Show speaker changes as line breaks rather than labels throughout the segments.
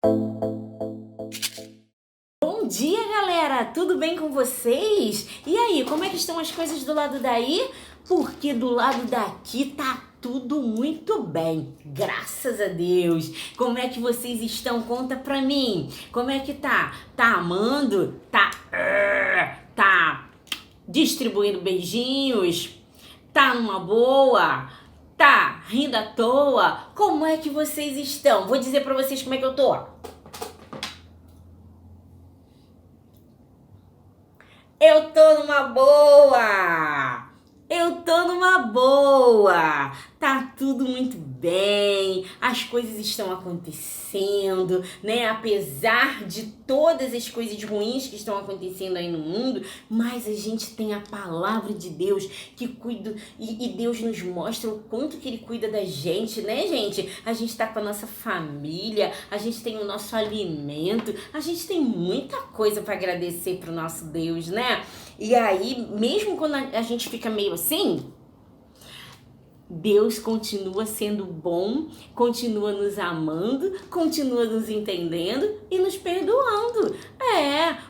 Bom dia, galera! Tudo bem com vocês? E aí, como é que estão as coisas do lado daí? Porque do lado daqui tá tudo muito bem, graças a Deus. Como é que vocês estão? Conta pra mim. Como é que tá? Tá amando? Tá distribuindo beijinhos? Tá numa boa? Tá rindo à toa? Como é que vocês estão? Vou dizer pra vocês como é que eu tô. Eu tô numa boa! Eu tô numa boa! Tá tudo muito bem, as coisas estão acontecendo, né? Apesar de todas as coisas ruins que estão acontecendo aí no mundo, mas a gente tem a palavra de Deus que cuida e Deus nos mostra o quanto que Ele cuida da gente, né, gente? A gente tá com a nossa família, a gente tem o nosso alimento, a gente tem muita coisa para agradecer pro nosso Deus, né? E aí, mesmo quando a gente fica meio assim, Deus continua sendo bom, continua nos amando, continua nos entendendo e nos perdoando.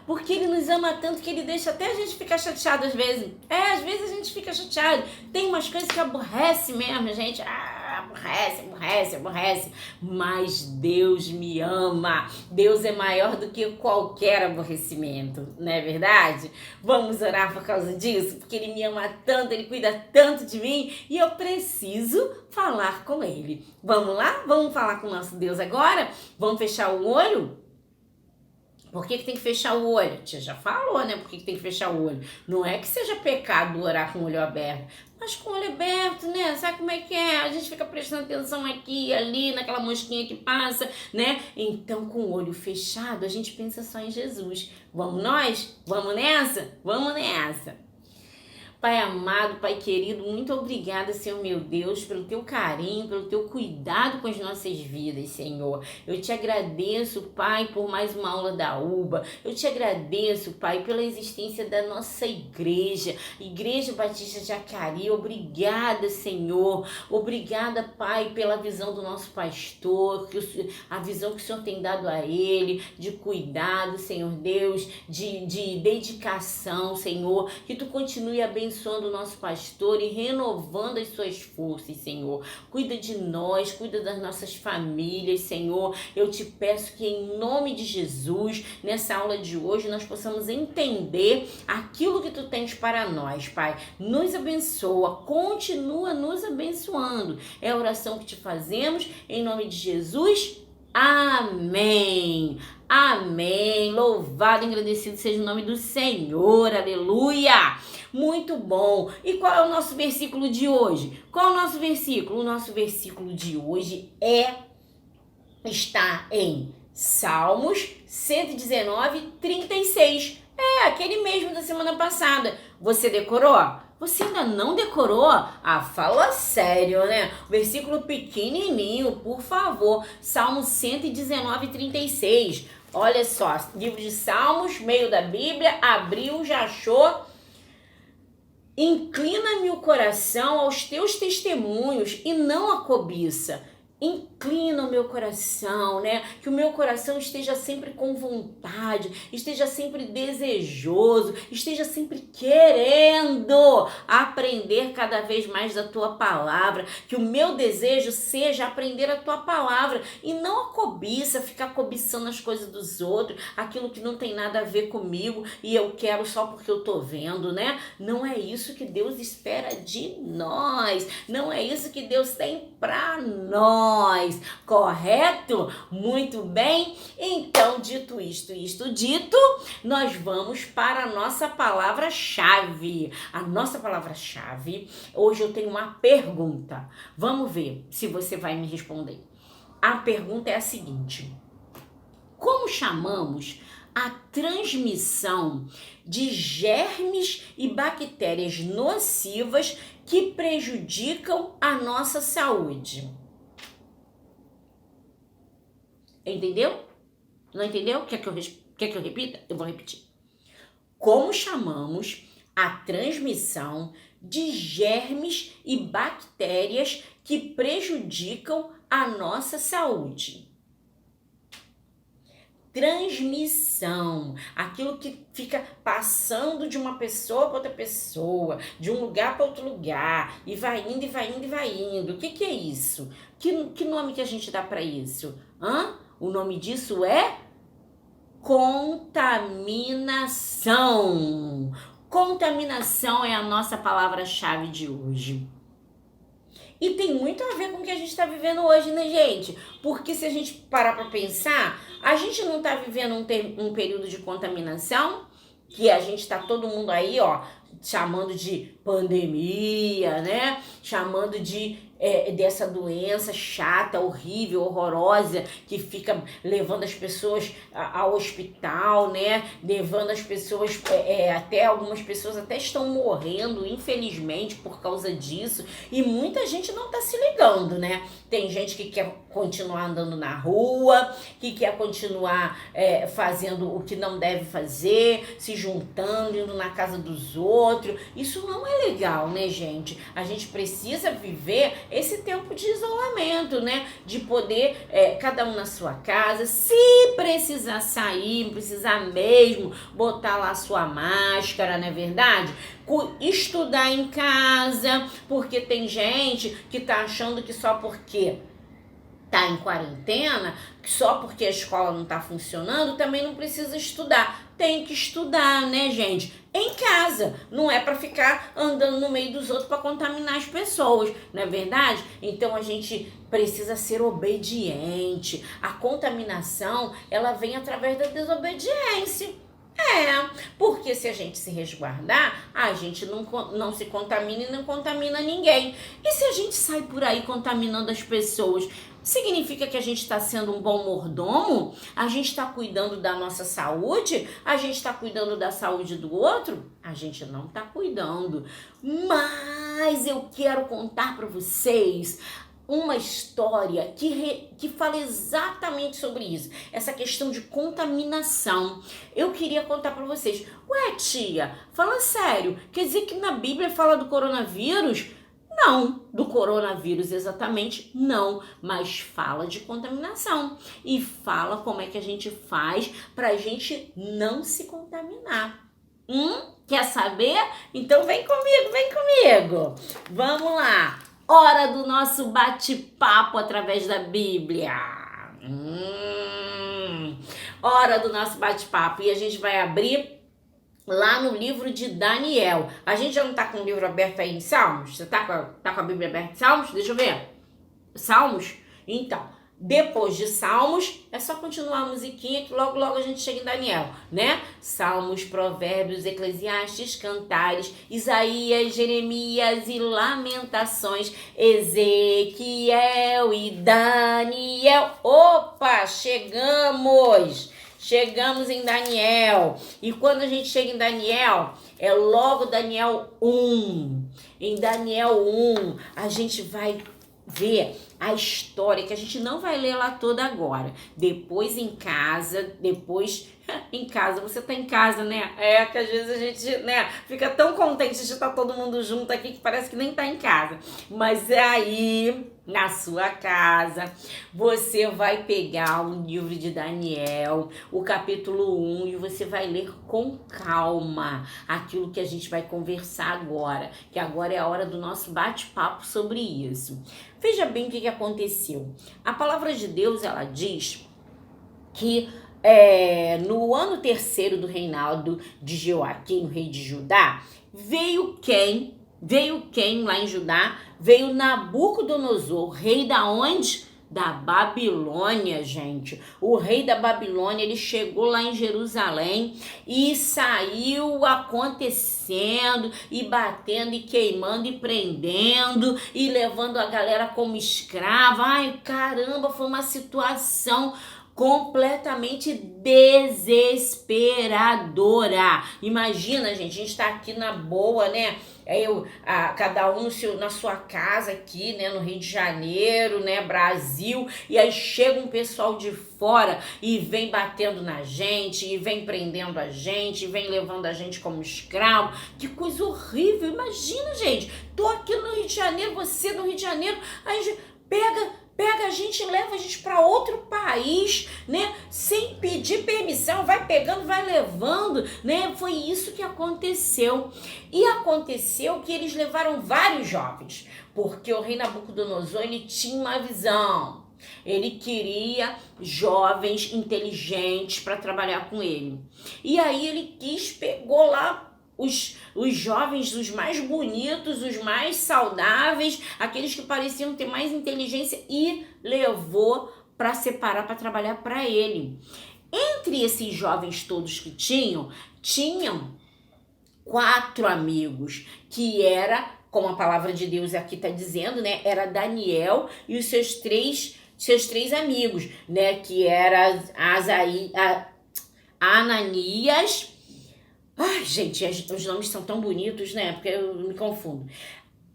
Porque Ele nos ama tanto que Ele deixa até a gente ficar chateado às vezes. Às vezes a gente fica chateado. Tem umas coisas que aborrece mesmo, gente. Aborrece. Mas Deus me ama. Deus é maior do que qualquer aborrecimento, não é verdade? Vamos orar por causa disso? Porque Ele me ama tanto, Ele cuida tanto de mim e eu preciso falar com Ele. Vamos lá? Vamos falar com o nosso Deus agora? Vamos fechar o olho? Por que tem que fechar o olho? A tia já falou, né? Por que tem que fechar o olho? Não é que seja pecado orar com o olho aberto, mas com o olho aberto, né? Sabe como é que é? A gente fica prestando atenção aqui e ali, naquela mosquinha que passa, né? Então, com o olho fechado, a gente pensa só em Jesus. Vamos nós? Vamos nessa? Vamos nessa! Pai amado, Pai querido, muito obrigada, Senhor meu Deus, pelo teu carinho, pelo teu cuidado com as nossas vidas, Senhor. Eu te agradeço, Pai, por mais uma aula da UBA. Eu te agradeço, Pai, pela existência da nossa igreja, Igreja Batista Jacareí. Obrigada, Senhor. Obrigada, Pai, pela visão do nosso pastor, a visão que o Senhor tem dado a ele, de cuidado, Senhor Deus, de dedicação, Senhor. Que tu continue abençoando o nosso pastor e renovando as suas forças, Senhor. Cuida de nós, cuida das nossas famílias, Senhor. Eu te peço que em nome de Jesus, nessa aula de hoje, nós possamos entender aquilo que tu tens para nós, Pai. Nos abençoa, continua nos abençoando. É a oração que te fazemos em nome de Jesus. Amém. Amém. Louvado e agradecido seja o nome do Senhor. Aleluia. Muito bom. E qual é o nosso versículo de hoje? Qual é o nosso versículo? O nosso versículo de hoje está em Salmos 119, 36. Aquele mesmo da semana passada. Você decorou? Você ainda não decorou? Fala sério, né? Versículo pequenininho, por favor. Salmo 119, 36. Olha só, livro de Salmos, meio da Bíblia, abriu, já achou. Inclina-me o coração aos teus testemunhos e não a cobiça. Inclina o meu coração, né? Que o meu coração esteja sempre com vontade, esteja sempre desejoso, esteja sempre querendo aprender cada vez mais da tua palavra. Que o meu desejo seja aprender a tua palavra e não a cobiça, ficar cobiçando as coisas dos outros, aquilo que não tem nada a ver comigo e eu quero só porque eu tô vendo, né? Não é isso que Deus espera de nós, não é isso que Deus tem pra nós. Correto? Muito bem. Então, dito isto dito, nós vamos para a nossa palavra-chave. A nossa palavra-chave, hoje eu tenho uma pergunta. Vamos ver se você vai me responder. A pergunta é a seguinte: como chamamos a transmissão de germes e bactérias nocivas que prejudicam a nossa saúde? Entendeu? Não entendeu? Quer que eu repita? Eu vou repetir. Como chamamos a transmissão de germes e bactérias que prejudicam a nossa saúde? transmissão, aquilo que fica passando de uma pessoa para outra pessoa, de um lugar para outro lugar, e vai indo, e vai indo, e vai indo. O que é isso? Que nome que a gente dá para isso? O nome disso é contaminação. Contaminação é a nossa palavra-chave de hoje. E tem muito a ver com o que a gente está vivendo hoje, né, gente? Porque se a gente parar para pensar, a gente não está vivendo um período de contaminação, que a gente está todo mundo aí, ó, chamando de pandemia, né? Chamando dessa doença chata, horrível, horrorosa, que fica levando as pessoas ao hospital, né? Levando as pessoas, até algumas pessoas até estão morrendo, infelizmente, por causa disso. E muita gente não tá se ligando, né? Tem gente que quer continuar andando na rua, que quer continuar fazendo o que não deve fazer, se juntando, indo na casa dos outros. Isso não é legal, né, gente? A gente precisa viver esse tempo de isolamento, né? De poder, cada um na sua casa, se precisar sair, precisar mesmo botar lá a sua máscara, não é verdade? Estudar em casa, porque tem gente que tá achando que só porque tá em quarentena, só porque a escola não tá funcionando, também não precisa estudar. Tem que estudar, né, gente? Em casa, não é para ficar andando no meio dos outros para contaminar as pessoas, não é verdade? Então a gente precisa ser obediente. A contaminação, ela vem através da desobediência. Porque se a gente se resguardar, a gente não se contamina e não contamina ninguém. E se a gente sai por aí contaminando as pessoas, significa que a gente está sendo um bom mordomo? A gente está cuidando da nossa saúde? A gente está cuidando da saúde do outro? A gente não está cuidando. Mas eu quero contar para vocês uma história que fala exatamente sobre isso, essa questão de contaminação. Eu queria contar para vocês. Ué, tia, fala sério, quer dizer que na Bíblia fala do coronavírus? Não, do coronavírus exatamente não, mas fala de contaminação e fala como é que a gente faz para a gente não se contaminar. Quer saber? Então vem comigo. Vamos lá. Hora do nosso bate-papo através da Bíblia. Hora do nosso bate-papo. E a gente vai abrir lá no livro de Daniel. A gente já não tá com o livro aberto aí em Salmos? Você tá com a Bíblia aberta em Salmos? Deixa eu ver. Salmos? Então, depois de Salmos, é só continuar a musiquinha que logo a gente chega em Daniel, né? Salmos, Provérbios, Eclesiastes, Cantares, Isaías, Jeremias e Lamentações, Ezequiel e Daniel. Opa, chegamos em Daniel. E quando a gente chega em Daniel, é logo Daniel 1. Em Daniel 1, a gente vai ver a história, que a gente não vai ler lá toda agora. Depois em casa, em casa, você tá em casa, né? Que às vezes a gente, né, fica tão contente de estar todo mundo junto aqui que parece que nem tá em casa. Mas aí, na sua casa, você vai pegar o livro de Daniel, o capítulo 1, e você vai ler com calma aquilo que a gente vai conversar agora, que agora é a hora do nosso bate-papo sobre isso. Veja bem o que aconteceu. A palavra de Deus, ela diz que no ano terceiro do reinado de Joaquim, rei de Judá, veio quem lá em Judá? Veio Nabucodonosor, rei da onde? Da Babilônia, gente. O rei da Babilônia, ele chegou lá em Jerusalém e saiu acontecendo e batendo e queimando e prendendo e levando a galera como escrava. Ai, caramba, foi uma situação completamente desesperadora. Imagina, gente, a gente tá aqui na boa, né? Cada um na sua casa aqui, né, no Rio de Janeiro, né, Brasil, e aí chega um pessoal de fora e vem batendo na gente, e vem prendendo a gente, e vem levando a gente como escravo. Que coisa horrível. Imagina, gente, tô aqui no Rio de Janeiro, você no Rio de Janeiro, aí pega pega a gente e leva a gente para outro país, né? Sem pedir permissão, vai pegando, vai levando, né? Foi isso que aconteceu. E aconteceu que eles levaram vários jovens, porque o rei Nabucodonosor, ele tinha uma visão. Ele queria jovens inteligentes para trabalhar com ele. E aí ele pegou lá os jovens, os mais bonitos, os mais saudáveis, aqueles que pareciam ter mais inteligência, e levou para separar, para trabalhar para ele. Entre esses jovens todos que tinham 4 amigos, que era, como a palavra de Deus aqui está dizendo, né? Era Daniel e os seus três amigos, né? Que era Ananias. Ai, gente, os nomes são tão bonitos, né? Porque eu me confundo.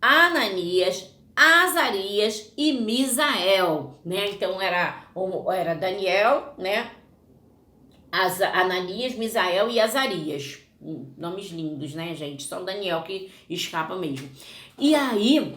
Ananias, Azarias e Misael, né? Então era Daniel, né? Ananias, Misael e Azarias. Nomes lindos, né, gente? Só o Daniel que escapa mesmo. E aí,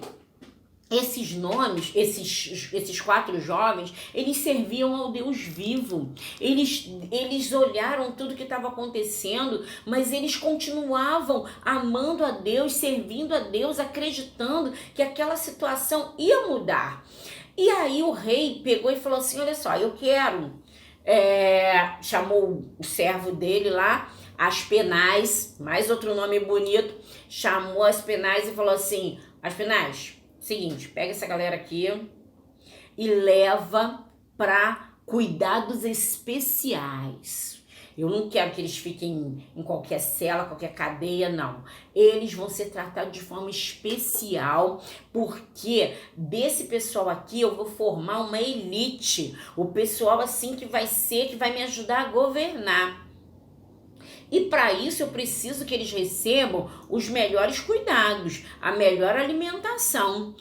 esses nomes, esses 4 jovens, eles serviam ao Deus vivo. Eles olharam tudo que estava acontecendo, mas eles continuavam amando a Deus, servindo a Deus, acreditando que aquela situação ia mudar. E aí o rei pegou e falou assim, olha só, eu quero... chamou o servo dele lá, Aspenaz, mais outro nome bonito, chamou Aspenaz e falou assim, Aspenaz, seguinte, pega essa galera aqui e leva para cuidados especiais. Eu não quero que eles fiquem em qualquer cela, qualquer cadeia, não. Eles vão ser tratados de forma especial, porque desse pessoal aqui eu vou formar uma elite. O pessoal assim que vai me ajudar a governar. E para isso eu preciso que eles recebam os melhores cuidados, a melhor alimentação.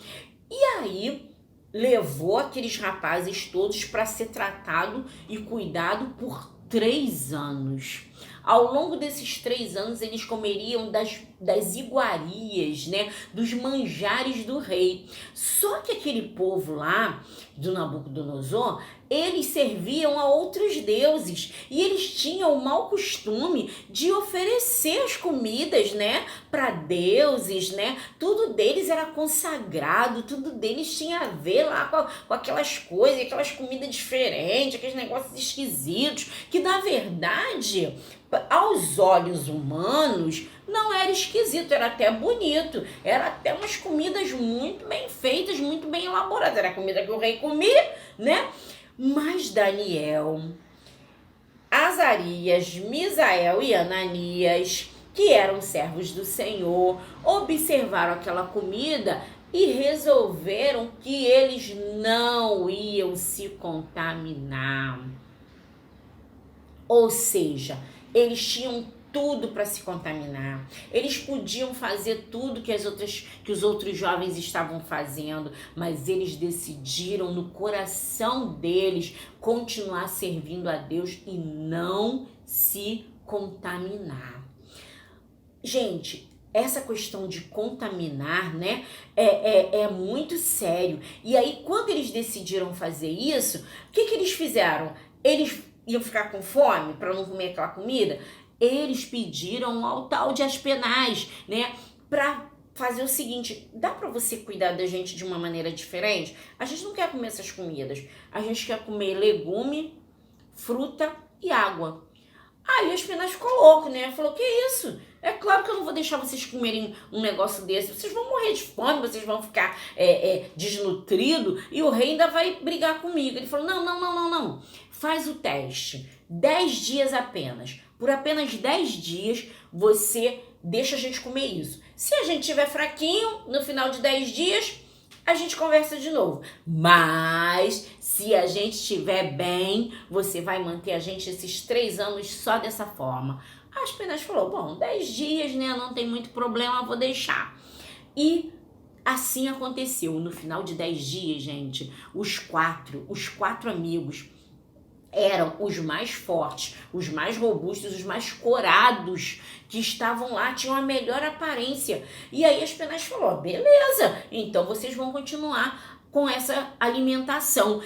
E aí levou aqueles rapazes todos para ser tratado e cuidado por 3 anos. Ao longo desses 3 anos, eles comeriam das iguarias, né? Dos manjares do rei. Só que aquele povo lá, do Nabucodonosor, eles serviam a outros deuses. E eles tinham o mau costume de oferecer as comidas, né? Para deuses, né? Tudo deles era consagrado, tudo deles tinha a ver lá com aquelas coisas, aquelas comidas diferentes, aqueles negócios esquisitos, que na verdade, aos olhos humanos, não era esquisito, era até bonito, era até umas comidas muito bem feitas, muito bem elaboradas, era a comida que o rei comia, né? Mas Daniel, Azarias, Misael e Ananias, que eram servos do Senhor, observaram aquela comida e resolveram que eles não iam se contaminar. Ou seja, eles tinham tudo para se contaminar. Eles podiam fazer tudo que os outros jovens estavam fazendo, mas eles decidiram no coração deles continuar servindo a Deus e não se contaminar. Gente, essa questão de contaminar, né, é muito sério. E aí, quando eles decidiram fazer isso, o que eles fizeram? Eles iam ficar com fome para não comer aquela comida? Eles pediram ao tal de Aspenaz, né, para fazer o seguinte: dá para você cuidar da gente de uma maneira diferente? A gente não quer comer essas comidas, a gente quer comer legume, fruta e água. Aí o Aspenaz ficou louco, né? Falou, que isso? É claro que eu não vou deixar vocês comerem um negócio desse. Vocês vão morrer de fome, vocês vão ficar desnutridos e o rei ainda vai brigar comigo. Ele falou, não. Faz o teste. 10 dias apenas. Por apenas 10 dias, você deixa a gente comer isso. Se a gente estiver fraquinho, no final de 10 dias, a gente conversa de novo. Mas, se a gente estiver bem, você vai manter a gente esses 3 anos só dessa forma. A Aspenaz falou, bom, 10 dias, né? Não tem muito problema, vou deixar. E assim aconteceu. No final de 10 dias, gente, os quatro amigos eram os mais fortes, os mais robustos, os mais corados que estavam lá, tinham a melhor aparência. E aí Aspenaz falou, beleza, então vocês vão continuar com essa alimentação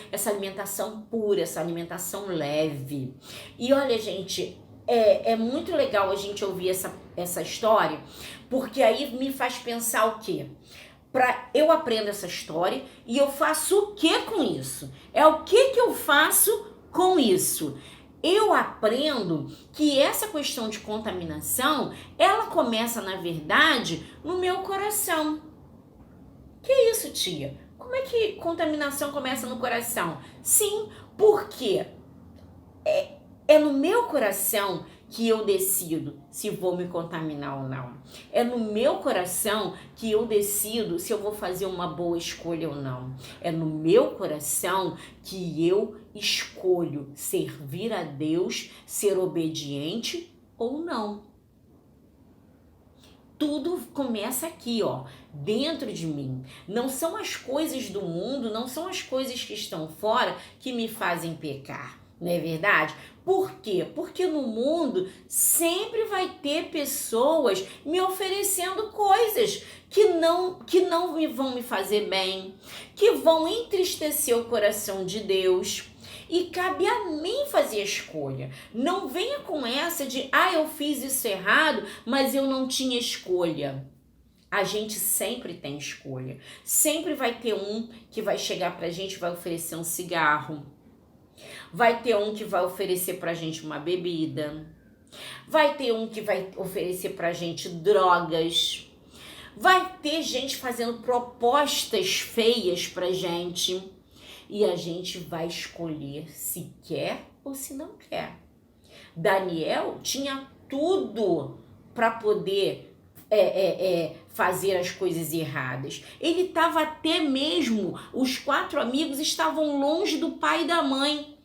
pura, essa alimentação leve. E olha, gente, é muito legal a gente ouvir essa história, porque aí me faz pensar o quê? Eu aprendo essa história e eu faço o que com isso? É o que eu faço com isso? Eu aprendo que essa questão de contaminação, ela começa, na verdade, no meu coração. Que isso, tia? Como é que contaminação começa no coração? Sim, porque é no meu coração que eu decido se vou me contaminar ou não. É no meu coração que eu decido se eu vou fazer uma boa escolha ou não. É no meu coração que eu escolho servir a Deus, ser obediente ou não. Tudo começa aqui, ó, dentro de mim. Não são as coisas do mundo, não são as coisas que estão fora que me fazem pecar. Não é verdade? Por quê? Porque no mundo sempre vai ter pessoas me oferecendo coisas que não vão me fazer bem, que vão entristecer o coração de Deus. E cabe a mim fazer a escolha. Não venha com essa de, eu fiz isso errado, mas eu não tinha escolha. A gente sempre tem escolha. Sempre vai ter um que vai chegar pra gente e vai oferecer um cigarro. Vai ter um que vai oferecer pra gente uma bebida. Vai ter um que vai oferecer pra gente drogas. Vai ter gente fazendo propostas feias pra gente. E a gente vai escolher se quer ou se não quer. Daniel tinha tudo para poder fazer as coisas erradas. Ele estava até mesmo, os 4 amigos estavam longe do pai e da mãe.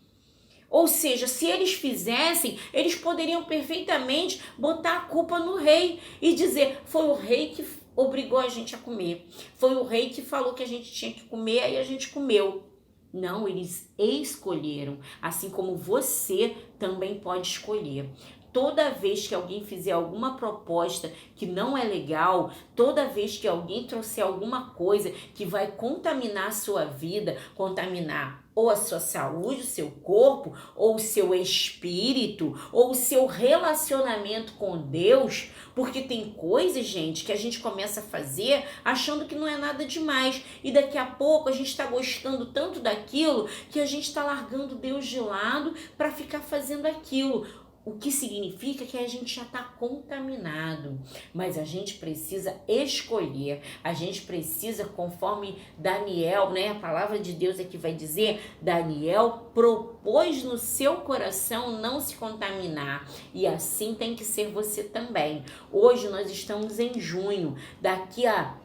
Ou seja, se eles fizessem, eles poderiam perfeitamente botar a culpa no rei e dizer, foi o rei que obrigou a gente a comer. Foi o rei que falou que a gente tinha que comer, aí a gente comeu. Não, eles escolheram, assim como você também pode escolher. Toda vez que alguém fizer alguma proposta que não é legal, toda vez que alguém trouxer alguma coisa que vai contaminar a sua vida, contaminar ou a sua saúde, o seu corpo, ou o seu espírito, ou o seu relacionamento com Deus, porque tem coisas, gente, que a gente começa a fazer achando que não é nada demais, e daqui a pouco a gente está gostando tanto daquilo que a gente está largando Deus de lado para ficar fazendo aquilo. O que significa que a gente já está contaminado, mas a gente precisa escolher, a gente precisa, conforme Daniel, né? A palavra de Deus aqui vai dizer, Daniel propôs no seu coração não se contaminar, e assim tem que ser você também. Hoje nós estamos em junho, daqui a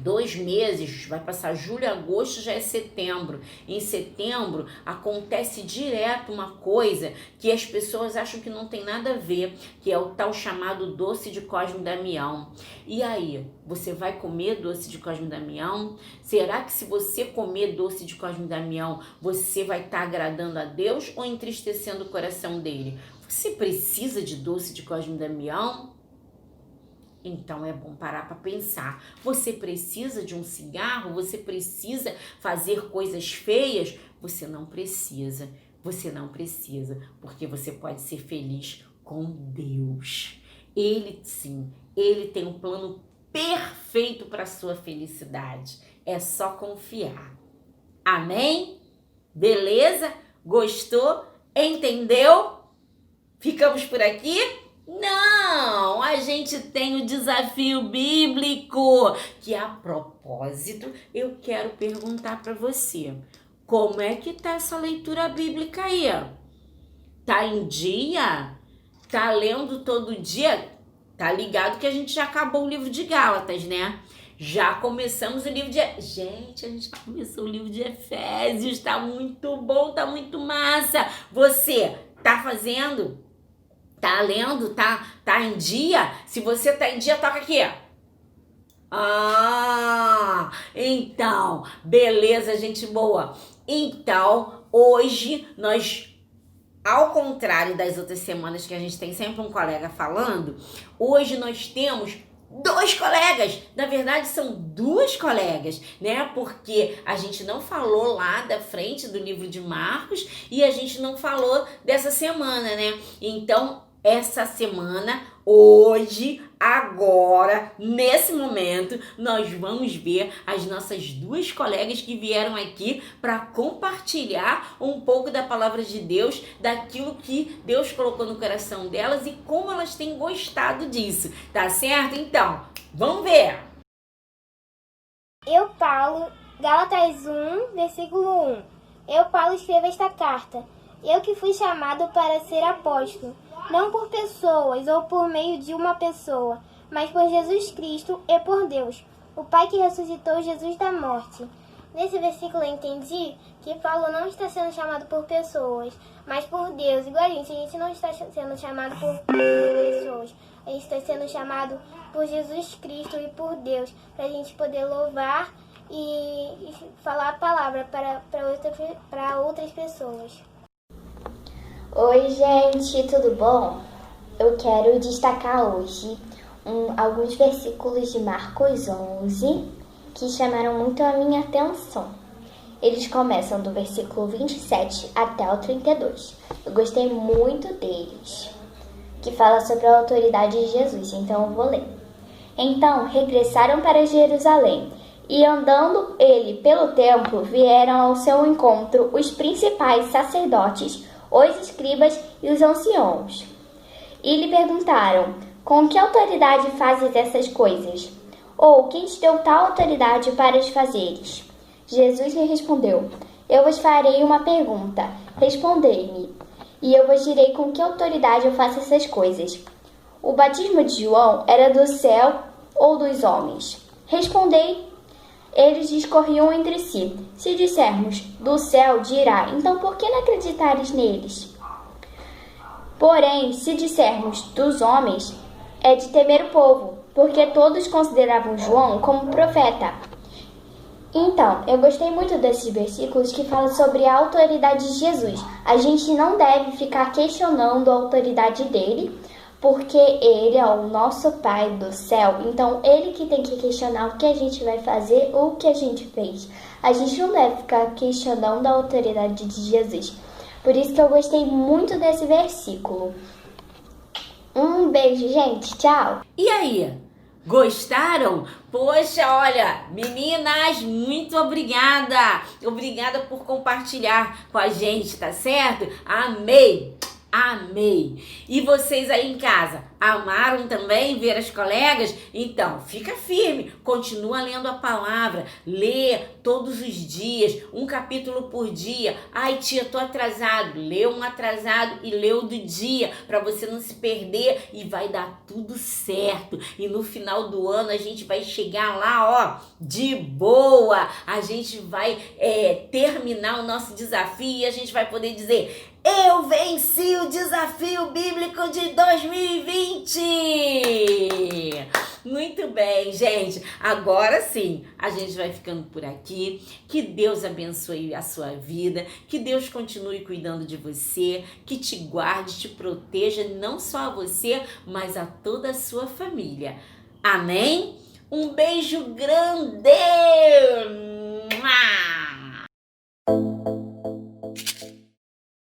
2 meses, vai passar julho, agosto, já é setembro. Em setembro acontece direto uma coisa que as pessoas acham que não tem nada a ver, que é o tal chamado doce de Cosme e Damião. E aí, você vai comer doce de Cosme e Damião? Será que se você comer doce de Cosme e Damião, você vai estar agradando a Deus ou entristecendo o coração dele? Você precisa de doce de Cosme e Damião? Então é bom parar para pensar. Você precisa de um cigarro? Você precisa fazer coisas feias? Você não precisa. Você não precisa, porque você pode ser feliz com Deus. Ele sim, ele tem um plano perfeito para sua felicidade. É só confiar. Amém? Beleza? Gostou? Entendeu? Ficamos por aqui? Não, a gente tem o desafio bíblico, que a propósito eu quero perguntar para você. Como é que tá essa leitura bíblica aí? Tá em dia? Tá lendo todo dia? Tá ligado que a gente já acabou o livro de Gálatas, né? Já começamos o livro de... Gente, a gente começou o livro de Efésios, tá muito bom, tá muito massa. Você tá fazendo? Tá lendo? Tá em dia? Se você tá em dia, toca aqui. Então, beleza, gente boa. Então, hoje nós, ao contrário das outras semanas que a gente tem sempre um colega falando, hoje nós temos dois colegas, na verdade são duas colegas, né? Porque a gente não falou lá da frente do livro de Marcos e a gente não falou dessa semana, né? Então, essa semana, hoje, agora, nesse momento, nós vamos ver as nossas duas colegas que vieram aqui para compartilhar um pouco da palavra de Deus, daquilo que Deus colocou no coração delas e como elas têm gostado disso, tá certo? Então, vamos ver!
Eu, Paulo, Gálatas 1, versículo 1. Eu, Paulo, escrevo esta carta. Eu que fui chamado para ser apóstolo, não por pessoas ou por meio de uma pessoa, mas por Jesus Cristo e por Deus, o Pai que ressuscitou Jesus da morte. Nesse versículo eu entendi que Paulo não está sendo chamado por pessoas, mas por Deus. Igual a gente não está sendo chamado por pessoas, a gente está sendo chamado por Jesus Cristo e por Deus, para a gente poder louvar e falar a palavra para outras pessoas.
Oi, gente, tudo bom? Eu quero destacar hoje alguns versículos de Marcos 11 que chamaram muito a minha atenção. Eles começam do versículo 27 até o 32. Eu gostei muito deles, que fala sobre a autoridade de Jesus, então eu vou ler. Então, regressaram para Jerusalém, e andando ele pelo templo, vieram ao seu encontro os principais sacerdotes, os escribas e os anciãos. E lhe perguntaram: com que autoridade fazes essas coisas? Ou quem te deu tal autoridade para as fazeres? Jesus lhe respondeu: eu vos farei uma pergunta, respondei-me, e eu vos direi com que autoridade eu faço essas coisas. O batismo de João era do céu ou dos homens? Respondei. Eles discorriam entre si. Se dissermos do céu, dirá: então por que não acreditares neles? Porém, se dissermos dos homens, é de temer o povo, porque todos consideravam João como profeta. Então, eu gostei muito desses versículos que falam sobre a autoridade de Jesus. A gente não deve ficar questionando a autoridade dele, porque ele é o nosso Pai do céu. Então, ele que tem que questionar o que a gente vai fazer ou o que a gente fez. A gente não deve ficar questionando a autoridade de Jesus. Por isso que eu gostei muito desse versículo. Um beijo, gente. Tchau.
E aí? Gostaram? Poxa, olha, meninas, muito obrigada! Obrigada por compartilhar com a gente, tá certo? Amei! Amei! E vocês aí em casa, amaram também ver as colegas? Então, fica firme, continua lendo a palavra, lê todos os dias, um capítulo por dia. Ai, tia, tô atrasado. Lê um atrasado e lê o do dia, para você não se perder e vai dar tudo certo. E no final do ano a gente vai chegar lá, ó, de boa. A gente vai terminar o nosso desafio e a gente vai poder dizer: eu venci o desafio bíblico de 2020! Muito bem, gente. Agora sim, a gente vai ficando por aqui. Que Deus abençoe a sua vida. Que Deus continue cuidando de você. Que te guarde, te proteja, não só a você, mas a toda a sua família. Amém? Um beijo grande!